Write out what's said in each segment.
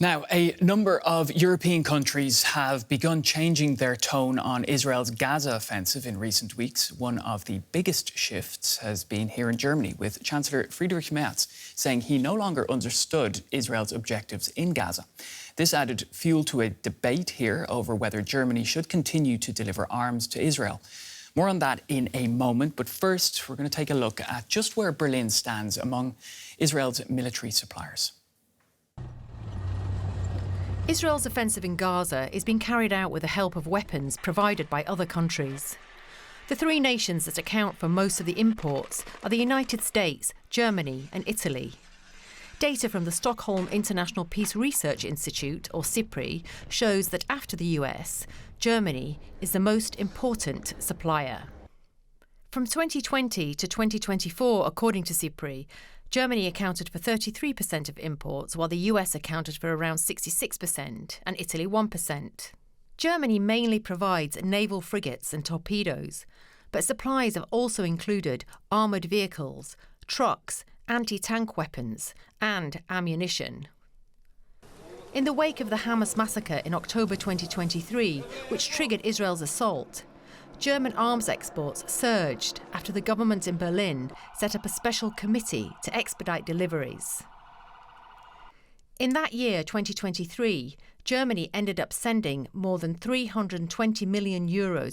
Now, a number of European countries have begun changing their tone on Israel's Gaza offensive in recent weeks. One of the biggest shifts has been here in Germany, with Chancellor Friedrich Merz saying he no longer understood Israel's objectives in Gaza. This added fuel to a debate here over whether Germany should continue to deliver arms to Israel. More on that in a moment, but first we're going to take a look at just where Berlin stands among Israel's military suppliers. Israel's offensive in Gaza is being carried out with the help of weapons provided by other countries. The three nations that account for most of the imports are the United States, Germany and Italy. Data from the Stockholm International Peace Research Institute, or SIPRI, shows that after the US, Germany is the most important supplier. From 2020 to 2024, according to SIPRI, Germany accounted for 33% of imports, while the US accounted for around 66% and Italy 1%. Germany mainly provides naval frigates and torpedoes, but supplies have also included armoured vehicles, trucks, anti-tank weapons and ammunition. In the wake of the Hamas massacre in October 2023, which triggered Israel's assault, German arms exports surged after the government in Berlin set up a special committee to expedite deliveries. In that year, 2023, Germany ended up sending more than €320 million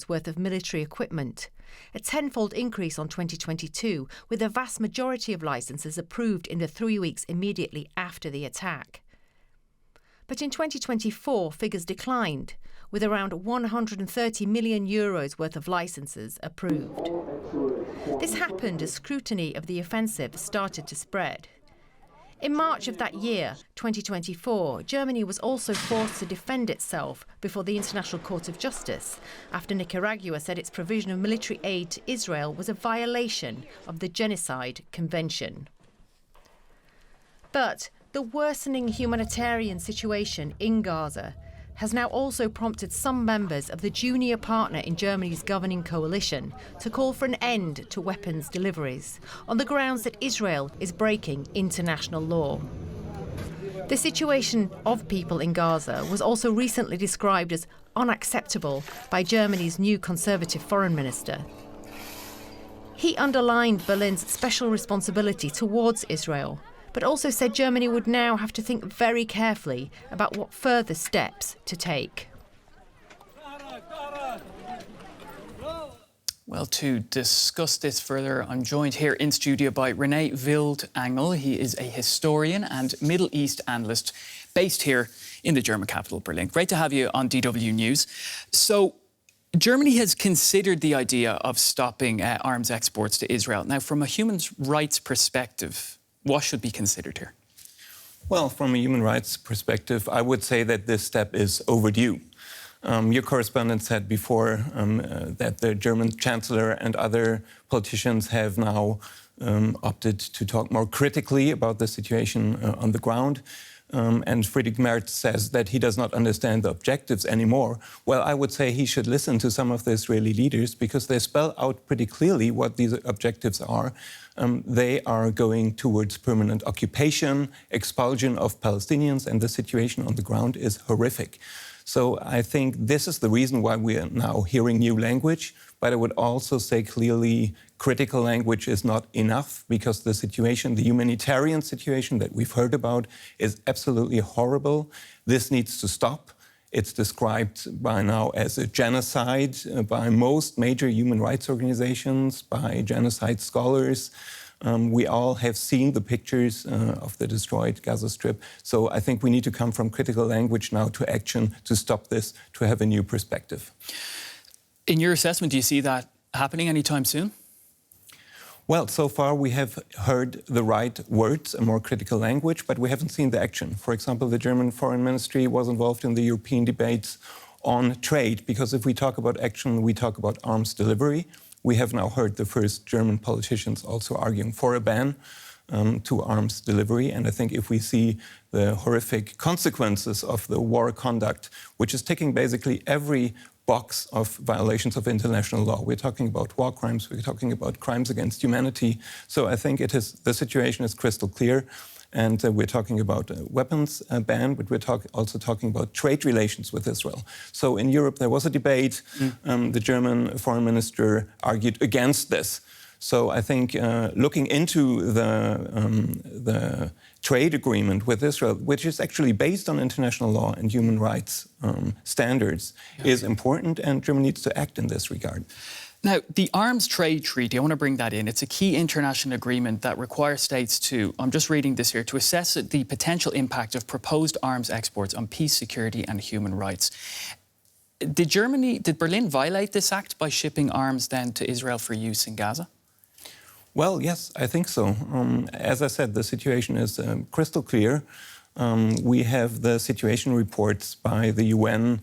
worth of military equipment, a tenfold increase on 2022, with the vast majority of licences approved in the 3 weeks immediately after the attack. But in 2024, figures declined, with around €130 million worth of licences approved. This happened as scrutiny of the offensive started to spread. In March of that year, 2024, Germany was also forced to defend itself before the International Court of Justice after Nicaragua said its provision of military aid to Israel was a violation of the Genocide Convention. But the worsening humanitarian situation in Gaza has now also prompted some members of the junior partner in Germany's governing coalition to call for an end to weapons deliveries on the grounds that Israel is breaking international law. The situation of people in Gaza was also recently described as unacceptable by Germany's new Conservative foreign minister. He underlined Berlin's special responsibility towards Israel, but also said Germany would now have to think very carefully about what further steps to take. Well, to discuss this further, I'm joined here in studio by Rene Wildangel. He is a historian and Middle East analyst based here in the German capital, Berlin. Great to have you on DW News. So, Germany has considered the idea of stopping arms exports to Israel. Now, from a human rights perspective, what should be considered here? Well, from a human rights perspective, I would say that this step is overdue. Your correspondent said before that the German Chancellor and other politicians have now opted to talk more critically about the situation on the ground. And Friedrich Merz says that he does not understand the objectives anymore. Well, I would say he should listen to some of the Israeli leaders because they spell out pretty clearly what these objectives are. They are going towards permanent occupation, expulsion of Palestinians, and the situation on the ground is horrific. So I think this is the reason why we are now hearing new language. But I would also say clearly critical language is not enough because the situation, the humanitarian situation that we've heard about is absolutely horrible. This needs to stop. It's described by now as a genocide by most major human rights organizations, by genocide scholars. We all have seen the pictures of the destroyed Gaza Strip. So I think we need to come from critical language now to action to stop this, to have a new perspective. In your assessment, do you see that happening anytime soon? Well, so far we have heard the right words, a more critical language, but we haven't seen the action. For example, the German Foreign Ministry was involved in the European debates on trade, because if we talk about action, we talk about arms delivery. We have now heard the first German politicians also arguing for a ban to arms delivery. And I think if we see the horrific consequences of the war conduct, which is ticking basically every box of violations of international law. We're talking about war crimes, we're talking about crimes against humanity. So I think the situation is crystal clear. And we're talking about a weapons ban, but we're also talking about trade relations with Israel. So in Europe, there was a debate. The German foreign minister argued against this. So I think looking into the trade agreement with Israel, which is actually based on international law and human rights standards, is important, and Germany needs to act in this regard. Now, the Arms Trade Treaty, I want to bring that in. It's a key international agreement that requires states to, I'm just reading this here, to assess the potential impact of proposed arms exports on peace, security and human rights. Did Berlin violate this act by shipping arms then to Israel for use in Gaza? Well, yes, I think so. As I said, the situation is crystal clear. We have the situation reports by the UN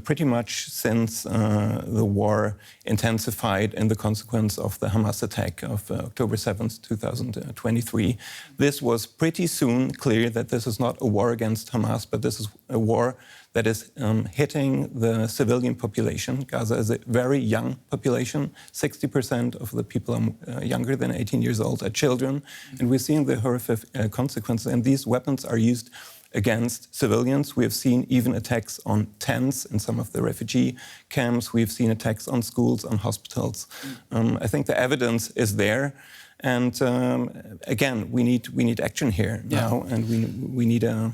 pretty much since the war intensified in the consequence of the Hamas attack of October 7th, 2023. This was pretty soon clear that this is not a war against Hamas, but this is a war that is hitting the civilian population. Gaza is a very young population. 60% of the people are younger than 18 years old, are children. And we're seeing the horrific consequences. And these weapons are used against civilians. We have seen even attacks on tents in some of the refugee camps. We've seen attacks on schools, on hospitals. I think the evidence is there. And again, we need action here now, and we need a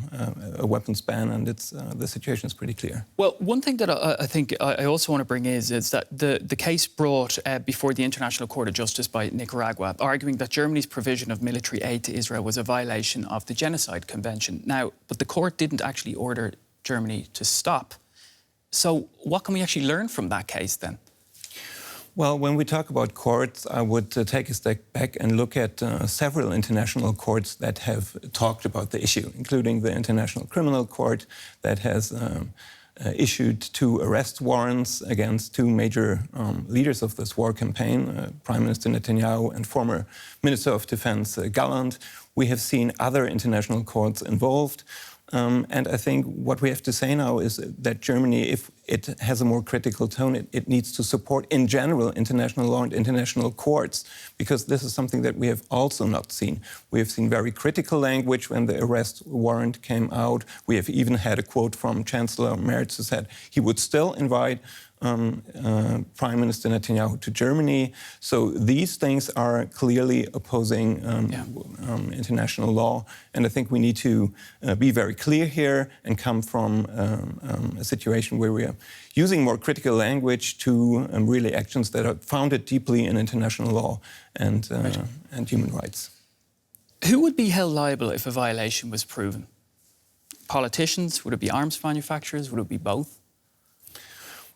weapons ban, and the situation is pretty clear. Well, one thing that I think I also want to bring is that the case brought before the International Court of Justice by Nicaragua, arguing that Germany's provision of military aid to Israel was a violation of the Genocide Convention. Now, but the court didn't actually order Germany to stop. So what can we actually learn from that case then? Well, when we talk about courts, I would take a step back and look at several international courts that have talked about the issue, including the International Criminal Court that has issued 2 arrest warrants against 2 major leaders of this war campaign, Prime Minister Netanyahu and former Minister of Defense Gallant. We have seen other international courts involved. And I think what we have to say now is that Germany, if it has a more critical tone, it needs to support, in general, international law and international courts, because this is something that we have also not seen. We have seen very critical language when the arrest warrant came out. We have even had a quote from Chancellor Merz who said he would still invite Prime Minister Netanyahu to Germany. So these things are clearly opposing international law. And I think we need to be very clear here and come from a situation where we are using more critical language to really actions that are founded deeply in international law and human rights. Who would be held liable if a violation was proven? Politicians? Would it be arms manufacturers? Would it be both?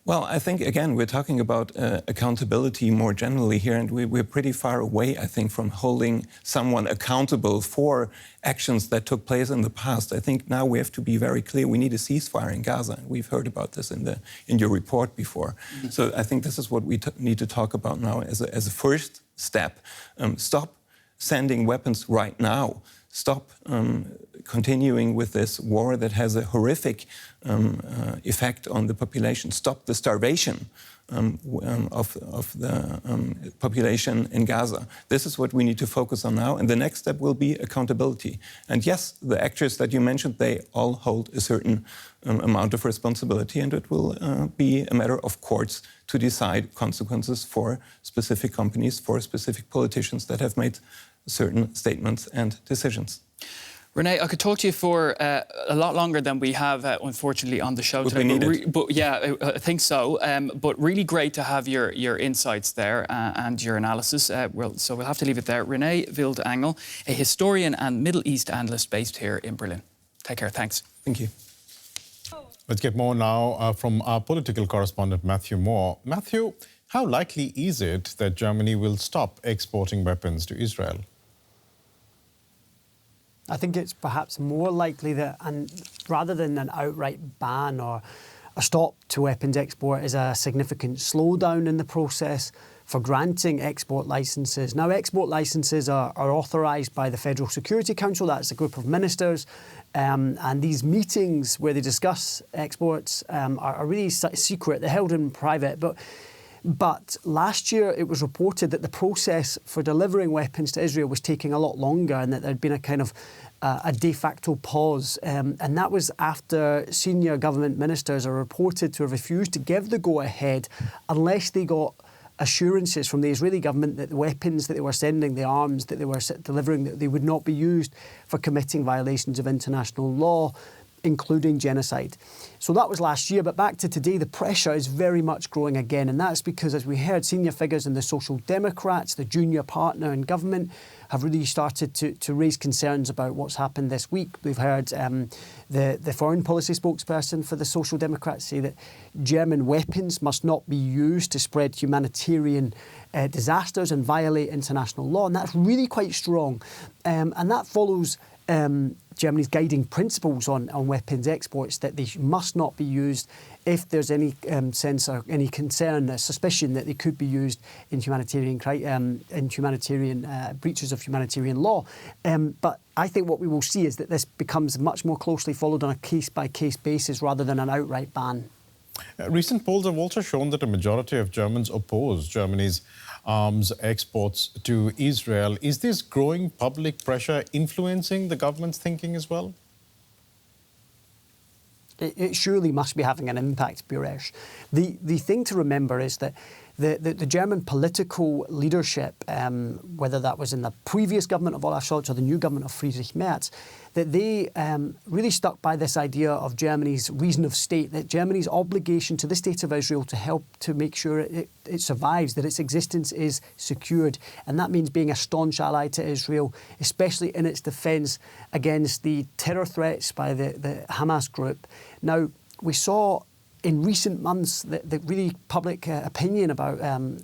Well, I think, again, we're talking about accountability more generally here, and we're pretty far away, I think, from holding someone accountable for actions that took place in the past. I think now we have to be very clear. We need a ceasefire in Gaza. We've heard about this in your report before. Mm-hmm. So I think this is what we need to talk about now as a first step. Stop sending weapons right now. Stop continuing with this war that has a horrific effect on the population. Stop the starvation of the population in Gaza. This is what we need to focus on now. And the next step will be accountability. And yes, the actors that you mentioned, they all hold a certain amount of responsibility, and it will be a matter of courts to decide consequences for specific companies, for specific politicians that have made certain statements and decisions. Rene, I could talk to you for a lot longer than we have, unfortunately, on the show today. I think so. But really great to have your insights there and your analysis. So we'll have to leave it there. Rene Wildangel, a historian and Middle East analyst based here in Berlin. Take care. Thanks. Thank you. Let's get more now from our political correspondent, Matthew Moore. Matthew, how likely is it that Germany will stop exporting weapons to Israel? I think it's perhaps more likely that, and rather than an outright ban or a stop to weapons export, is a significant slowdown in the process for granting export licences. Now, export licences are authorised by the Federal Security Council. That's a group of ministers. And these meetings where they discuss exports are really secret. They're held in private. But last year it was reported that the process for delivering weapons to Israel was taking a lot longer, and that there'd been a kind of a de facto pause, and that was after senior government ministers are reported to have refused to give the go-ahead unless they got assurances from the Israeli government that the weapons that they were sending, the arms that they were delivering, that they would not be used for committing violations of international law, including genocide. So that was last year, but back to today, the pressure is very much growing again, and that's because, as we heard, senior figures in the Social Democrats, the junior partner in government, have really started to raise concerns about what's happened this week. We've heard the foreign policy spokesperson for the Social Democrats say that German weapons must not be used to spread humanitarian disasters and violate international law, and that's really quite strong. And that follows Germany's guiding principles on weapons exports, that they must not be used if there's any sense or any concern, suspicion that they could be used in humanitarian breaches of humanitarian law. But I think what we will see is that this becomes much more closely followed on a case-by-case basis rather than an outright ban. Recent polls have also shown that a majority of Germans oppose Germany's arms exports to Israel. Is this growing public pressure influencing the government's thinking as well? It surely must be having an impact, Buresh. The thing to remember is that the German political leadership, whether that was in the previous government of Olaf Scholz or the new government of Friedrich Merz, that they really stuck by this idea of Germany's reason of state, that Germany's obligation to the State of Israel to help to make sure it survives, that its existence is secured. And that means being a staunch ally to Israel, especially in its defence against the terror threats by the Hamas group. Now, we saw in recent months the really public opinion about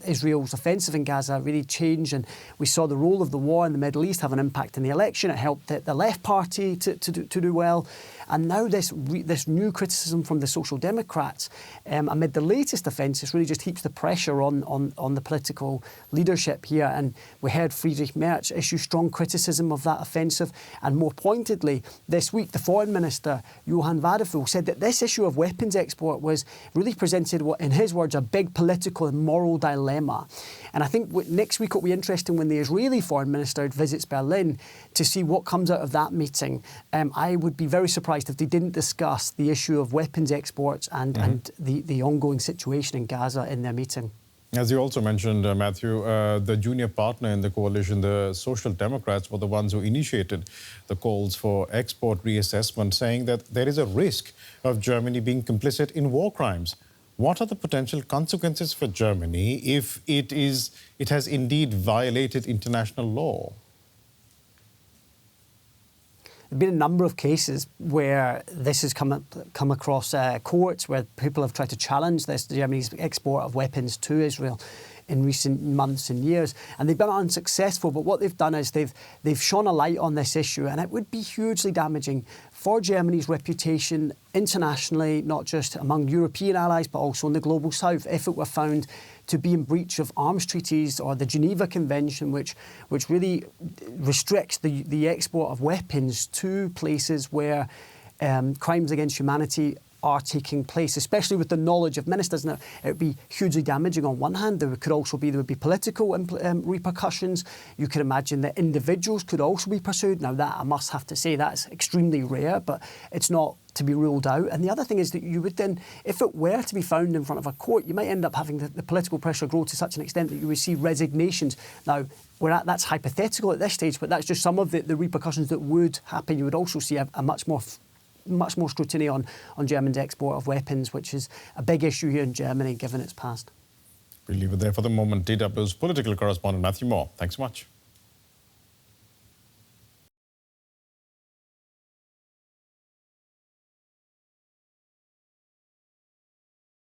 Israel's offensive in Gaza really changed, and we saw the role of the war in the Middle East have an impact in the election. It helped the left party to do well. And now this new criticism from the Social Democrats amid the latest offences really just heaps the pressure on the political leadership here. And we heard Friedrich Merz issue strong criticism of that offensive. And more pointedly, this week, the Foreign Minister, Johann Wadephul, said that this issue of weapons export was really presented, in his words, a big political and moral dilemma. And I think next week it'll be interesting when the Israeli Foreign Minister visits Berlin to see what comes out of that meeting. I would be very surprised if they didn't discuss the issue of weapons exports and the ongoing situation in Gaza in their meeting. As you also mentioned, Matthew, the junior partner in the coalition, the Social Democrats, were the ones who initiated the calls for export reassessment, saying that there is a risk of Germany being complicit in war crimes. What are the potential consequences for Germany if it has indeed violated international law? There have been a number of cases where this has come across courts, where people have tried to challenge Germany's export of weapons to Israel in recent months and years, and they've been unsuccessful. But what they've done is they've shone a light on this issue, and it would be hugely damaging for Germany's reputation internationally, not just among European allies, but also in the global south, if it were found to be in breach of arms treaties or the Geneva Convention, which really restricts the export of weapons to places where crimes against humanity are taking place, especially with the knowledge of ministers. Now, it would be hugely damaging on one hand. There would be political repercussions. You could imagine that individuals could also be pursued. Now, that I must have to say that's extremely rare, but it's not to be ruled out. And the other thing is that you would then, if it were to be found in front of a court, you might end up having the political pressure grow to such an extent that you would see resignations. Now, that's hypothetical at this stage, but that's just some of the repercussions that would happen. You would also see a much more scrutiny on Germany's export of weapons, which is a big issue here in Germany, given its past. We'll leave it there for the moment. DW's political correspondent Matthew Moore, thanks so much.